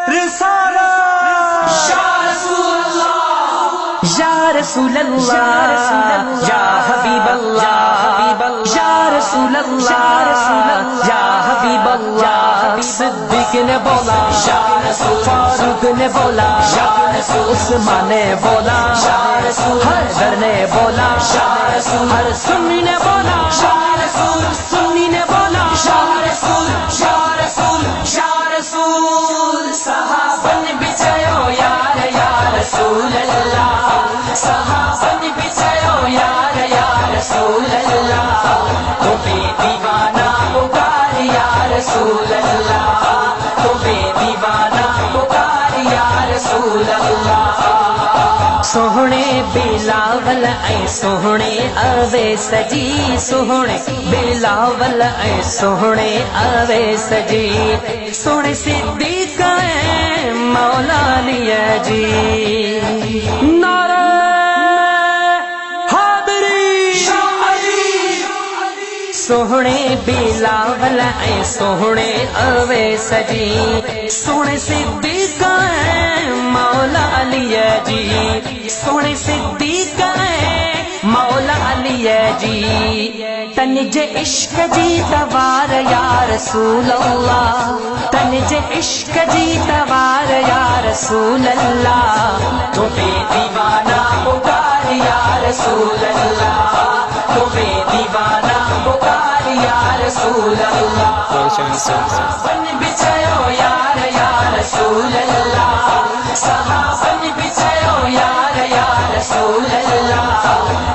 रिसालत या रसूल अल्लाह या हबीब अल्लाह या रसूल अल्लाह या हबीब अल्लाह। सिद्दीक ने बोला फारूक ने बोला उस्मान ने बोला हैदर ने बोला हर सुन्नी ने बोला सुन्नी ने बोला सहाबन बिछायो यार या रसूल अल्लाह सहाबन बिछायो यार या रसूल अल्लाह तुम्हें दीवाना पुकार या रसूल अल्लाह तुम्हें दीवाना पुकार या रसूल अल्लाह। सोहणे बिलावल ऐ सोहणे आवे सजी सोहणे बिलावल ऐ सोहणे आवे सजी सोहणे सिद्दीक ऐ मौला लिया जी। नारे हादरी सोहणे बिलावल ऐ सोहणे आवे सजी सोहणे सिद्दीक ऐ मौला लिया जी सोहणे सिद्दीक ऐ मौला लिया जी। तन जे इश्क जी तवार या रसूल अल्लाह तन जे इश्क जी तवार या रसूल अल्लाह तुम्हें दीवाना पुकार या रसूल अल्लाह तुम्हें दीवाना पुकार या रसूल अल्लाह। सहाबन बिछायो यार या रसूल अल्लाह सहाबन बिछायो यार या रसूल अल्लाह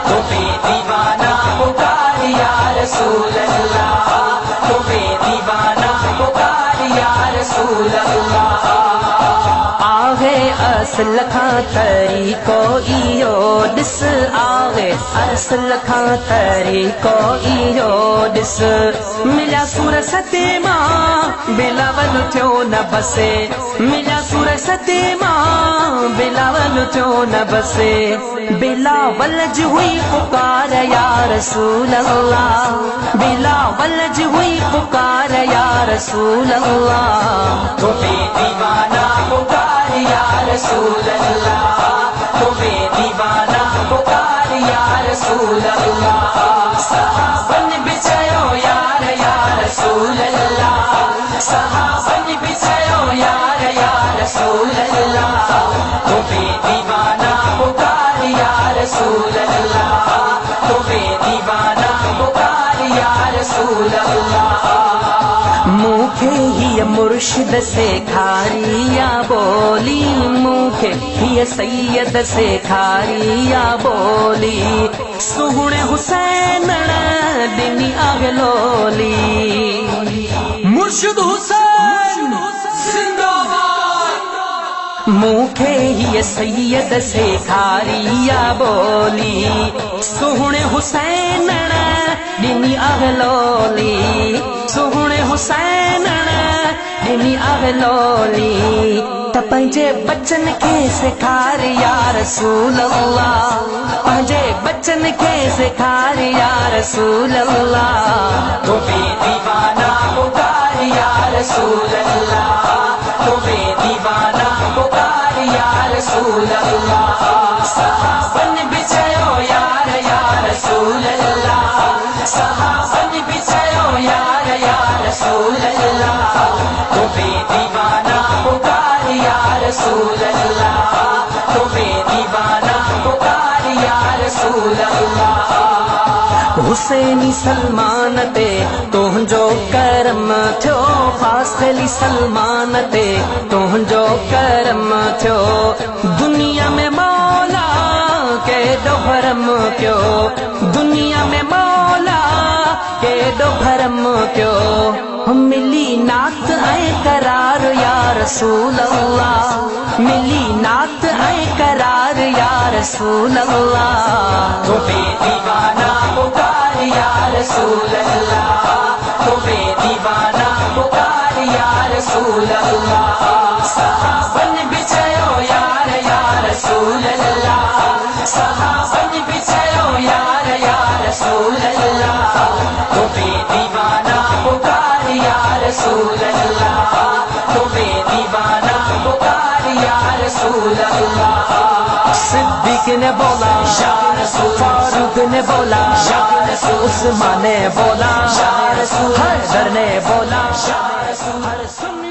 तुम्हें दीवाना पुकार या रसूल अल्लाह तुम्हें दीवाना पुकार या रसूल अल्लाह। आगे असल खां तरीको इयो दिस आगे असल खां तरीको इयो दिस मिला सूर सते मां बिलावल थियो न बसे मिला सूर सते मां बिलावल थियो न बसे बिलावल जी हुई पुकार या रसूल अल्लाह बिलावल जी हुई पुकार या रसूल अल्लाह तुम्हें दीवाना पुकार या रसूल अल्लाह तुम्हें दीवाना पुकार या रसूल अल्लाह। सहाबन बिछायो यार या रसूल अल्लाह सहाबन बिछायो यार या रसूल अल्लाह तुम्हें दीवाना पुकार या रसूल अल्लाह तुम्हें दीवाना पुकार या रसूल अल्लाह। मुखे ही मुर्शिद से खारिया बोली मुखे ही सैयद से खारिया बोली सुहणे हुसैन दिनी आगलोली मुर्शिद हुसैन जिंदाबाद। मुखे ही सैयद से खारिया बोली सुहणे हुसैन दिनी आगलोली सुहणे हुसैन दिनी आगलोली त पंहिंजे बच्चन खे सेखार या रसूल अल्लाह पंहिंजे बच्चन खे सेखार या रसूल अल्लाह तुम्हें दीवाना पुकार या रसूल अल्लाह तुम्हें दीवाना पुकार या रसूल अल्लाह। सहाबन बिछायो यार या रसूल अल्लाह सहाबन बिछायो यार या रसूल अल्लाह तुम्हें दीवाना पुकार या रसूल अल्लाह तुम्हें दीवाना पुकार या रसूल अल्लाह। हुसैनी सलमान ते तुंहिंजो करम थियो फासिली सलमान ते तुंहिंजो करम थियो दुनिया में मौला केॾो भरम कयो दुनिया में मौला केॾो भरम कयो मिली नात ऐं करार या रसूल अल्लाह मिली नात ऐं करार या रसूल अल्लाह तुम्हें दीवाना पुकार या रसूल अल्लाह तुम्हें दीवाना पुकार या रसूल अल्लाह। सहाबन बिछायो यार या रसूल अल्लाह सहाबन बिछायो यार या रसूल अल्लाह तुम्हें दीवाना पुकार या रसूल अल्लाह तुम्हें दीवाना पुकार या रसूल अल्लाह। सिद्दीक ने बोला या रसूल, फारूक ने बोला या रसूल, उस्मान ने बोला या रसूल, हैदर ने बोला या रसूल।